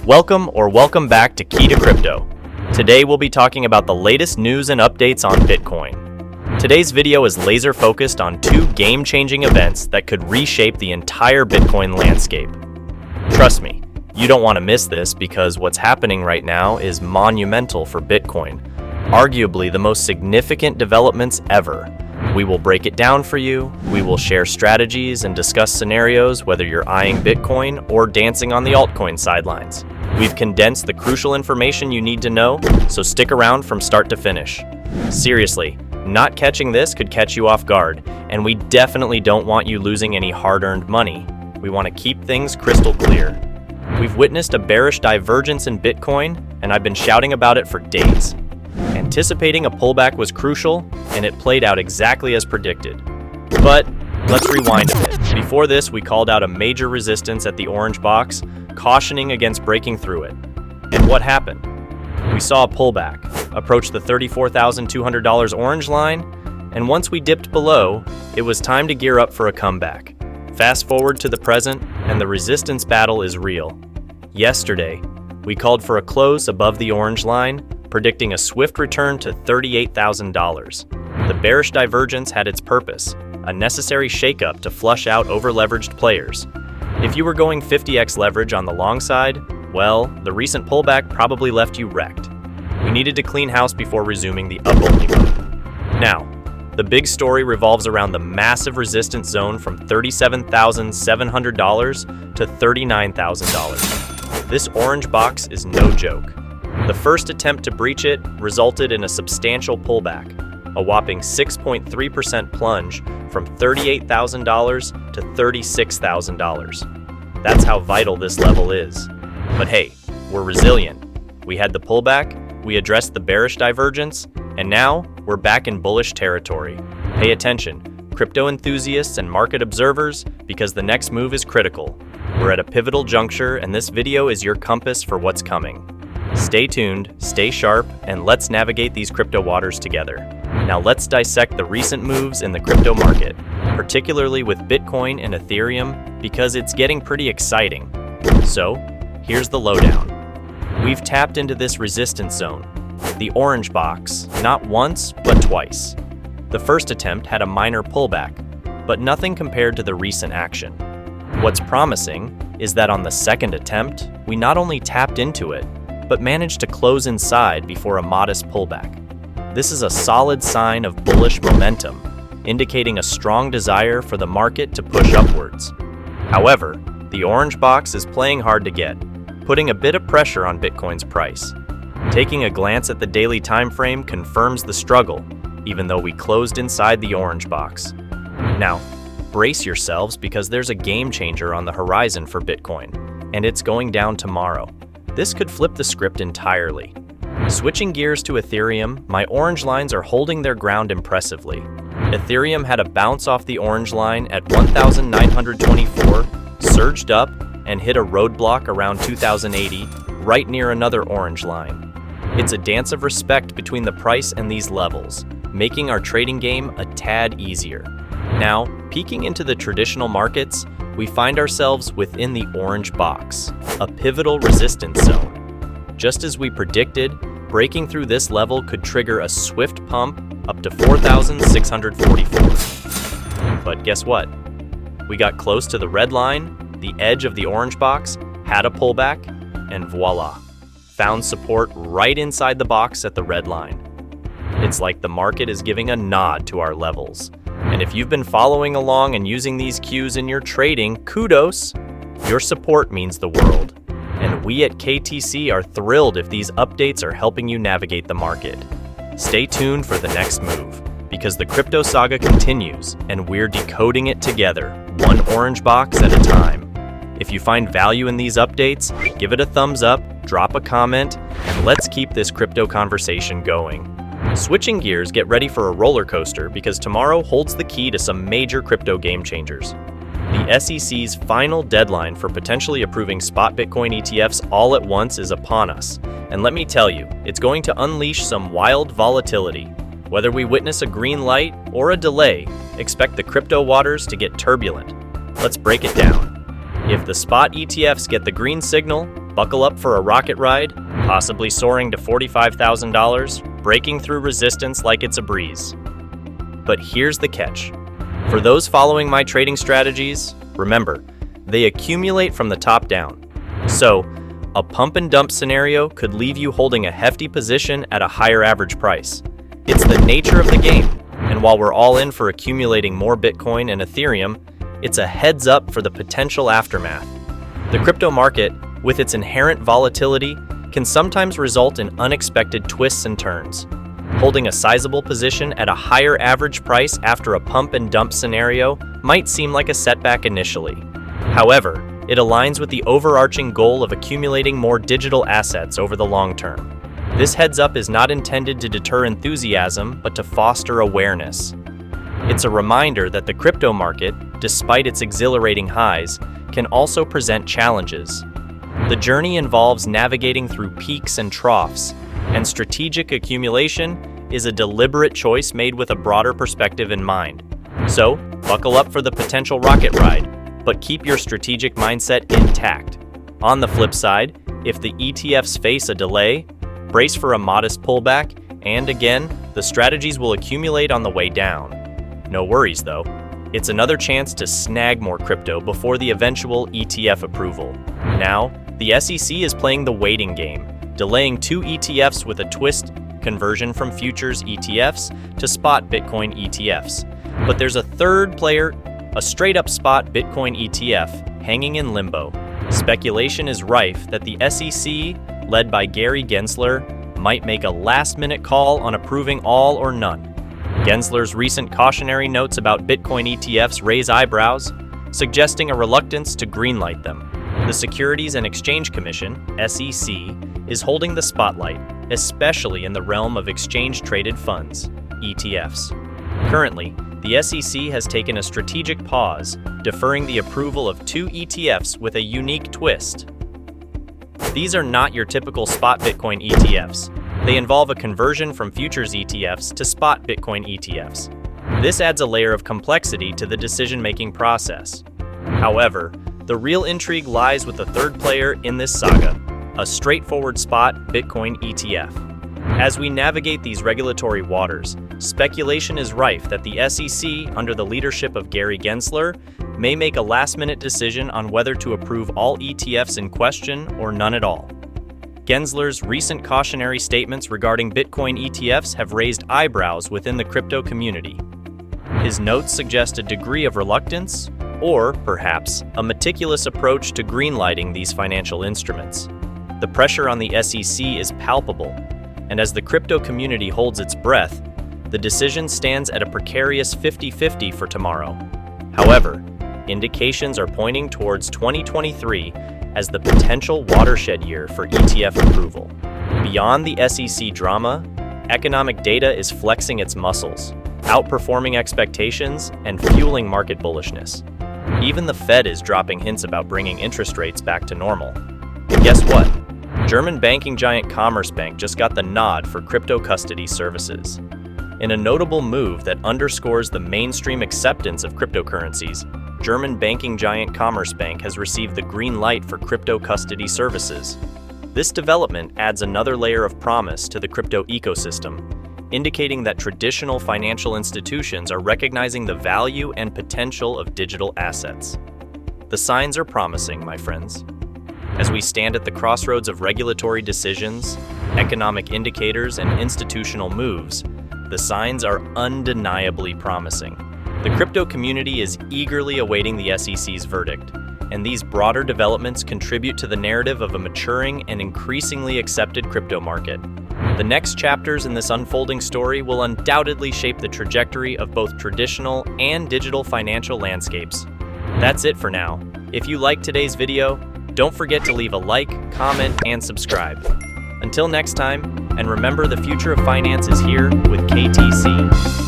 Welcome back to Key to Crypto. Today we'll be talking about the latest news and updates on Bitcoin. Today's video is laser focused on two game-changing events that could reshape the entire Bitcoin landscape. Trust me, you don't want to miss this because what's happening right now is monumental for Bitcoin, arguably the most significant developments ever. We will break it down for you, we will share strategies and discuss scenarios whether you're eyeing Bitcoin or dancing on the altcoin sidelines. We've condensed the crucial information you need to know, so stick around from start to finish. Seriously, not catching this could catch you off guard, and we definitely don't want you losing any hard-earned money. We want to keep things crystal clear. We've witnessed a bearish divergence in Bitcoin, and I've been shouting about it for days. Anticipating a pullback was crucial, and it played out exactly as predicted. But let's rewind a bit. Before this, we called out a major resistance at the orange box, cautioning against breaking through it. And what happened? We saw a pullback, approach the $34,200 orange line, and once we dipped below, it was time to gear up for a comeback. Fast forward to the present, and the resistance battle is real. Yesterday, we called for a close above the orange line, predicting a swift return to $38,000. The bearish divergence had its purpose, a necessary shakeup to flush out over-leveraged players. If you were going 50x leverage on the long side, well, the recent pullback probably left you wrecked. We needed to clean house before resuming the up-only mode. Now, the big story revolves around the massive resistance zone from $37,700 to $39,000. This orange box is no joke. The first attempt to breach it resulted in a substantial pullback, a whopping 6.3% plunge from $38,000 to $36,000. That's how vital this level is. But hey, we're resilient. We had the pullback, we addressed the bearish divergence, and now we're back in bullish territory. Pay attention, crypto enthusiasts and market observers, because the next move is critical. We're at a pivotal juncture, and this video is your compass for what's coming. Stay tuned, stay sharp, and let's navigate these crypto waters together. Now let's dissect the recent moves in the crypto market, particularly with Bitcoin and Ethereum, because it's getting pretty exciting. So, here's the lowdown. We've tapped into this resistance zone, the orange box, not once, but twice. The first attempt had a minor pullback, but nothing compared to the recent action. What's promising is that on the second attempt, we not only tapped into it, but managed to close inside before a modest pullback. This is a solid sign of bullish momentum, indicating a strong desire for the market to push upwards. However, the orange box is playing hard to get, putting a bit of pressure on Bitcoin's price. Taking a glance at the daily time frame confirms the struggle, even though we closed inside the orange box. Now, brace yourselves because there's a game changer on the horizon for Bitcoin, and it's going down tomorrow. This could flip the script entirely. Switching gears to Ethereum, my orange lines are holding their ground impressively. Ethereum had a bounce off the orange line at 1,924, surged up, and hit a roadblock around 2,080, right near another orange line. It's a dance of respect between the price and these levels, making our trading game a tad easier. Now, peeking into the traditional markets, we find ourselves within the orange box, a pivotal resistance zone. Just as we predicted, breaking through this level could trigger a swift pump up to 4,644. But guess what? We got close to the red line, the edge of the orange box, had a pullback, and voila, found support right inside the box at the red line. It's like the market is giving a nod to our levels. And if you've been following along and using these cues in your trading, kudos! Your support means the world. And we at KTC are thrilled if these updates are helping you navigate the market. Stay tuned for the next move, because the crypto saga continues, and we're decoding it together, one orange box at a time. If you find value in these updates, give it a thumbs up, drop a comment, and let's keep this crypto conversation going. Switching gears, get ready for a roller coaster because tomorrow holds the key to some major crypto game changers. The SEC's final deadline for potentially approving spot Bitcoin ETFs all at once is upon us. And let me tell you, it's going to unleash some wild volatility. Whether we witness a green light or a delay, expect the crypto waters to get turbulent. Let's break it down. If the spot ETFs get the green signal, Buckle up for a rocket ride, possibly soaring to $45,000, breaking through resistance like it's a breeze. But here's the catch. For those following my trading strategies, remember, they accumulate from the top down. So, a pump and dump scenario could leave you holding a hefty position at a higher average price. It's the nature of the game, and while we're all in for accumulating more Bitcoin and Ethereum, it's a heads up for the potential aftermath. The crypto market, with its inherent volatility, can sometimes result in unexpected twists and turns. Holding a sizable position at a higher average price after a pump and dump scenario might seem like a setback initially. However, it aligns with the overarching goal of accumulating more digital assets over the long term. This heads up is not intended to deter enthusiasm, but to foster awareness. It's a reminder that the crypto market, despite its exhilarating highs, can also present challenges. The journey involves navigating through peaks and troughs, and strategic accumulation is a deliberate choice made with a broader perspective in mind. So, buckle up for the potential rocket ride, but keep your strategic mindset intact. On the flip side, if the ETFs face a delay, brace for a modest pullback, and again, the strategies will accumulate on the way down. No worries though. It's another chance to snag more crypto before the eventual ETF approval. Now, the SEC is playing the waiting game, delaying 2 ETFs with a twist conversion from futures ETFs to spot Bitcoin ETFs. But there's a third player, a straight-up spot Bitcoin ETF, hanging in limbo. Speculation is rife that the SEC, led by Gary Gensler, might make a last-minute call on approving all or none. Gensler's recent cautionary notes about Bitcoin ETFs raise eyebrows, suggesting a reluctance to greenlight them. The Securities and Exchange Commission, SEC, is holding the spotlight, especially in the realm of exchange-traded funds, ETFs. Currently, the SEC has taken a strategic pause, deferring the approval of 2 ETFs with a unique twist. These are not your typical spot Bitcoin ETFs. They involve a conversion from futures ETFs to spot Bitcoin ETFs. This adds a layer of complexity to the decision-making process. However, the real intrigue lies with the third player in this saga, a straightforward spot Bitcoin ETF. As we navigate these regulatory waters, speculation is rife that the SEC, under the leadership of Gary Gensler, may make a last-minute decision on whether to approve all ETFs in question or none at all. Gensler's recent cautionary statements regarding Bitcoin ETFs have raised eyebrows within the crypto community. His notes suggest a degree of reluctance, or perhaps a meticulous approach to greenlighting these financial instruments. The pressure on the SEC is palpable, and as the crypto community holds its breath, the decision stands at a precarious 50-50 for tomorrow. However, indications are pointing towards 2023 as the potential watershed year for ETF approval. Beyond the SEC drama, economic data is flexing its muscles, outperforming expectations and fueling market bullishness. Even the Fed is dropping hints about bringing interest rates back to normal. And guess what? German banking giant Commerzbank just got the nod for crypto custody services. In a notable move that underscores the mainstream acceptance of cryptocurrencies, German banking giant Commerzbank has received the green light for crypto custody services. This development adds another layer of promise to the crypto ecosystem, indicating that traditional financial institutions are recognizing the value and potential of digital assets. The signs are promising, my friends. As we stand at the crossroads of regulatory decisions, economic indicators, and institutional moves, the signs are undeniably promising. The crypto community is eagerly awaiting the SEC's verdict, and these broader developments contribute to the narrative of a maturing and increasingly accepted crypto market. The next chapters in this unfolding story will undoubtedly shape the trajectory of both traditional and digital financial landscapes. That's it for now. If you liked today's video, don't forget to leave a like, comment, and subscribe. Until next time, and remember, the future of finance is here with KTC.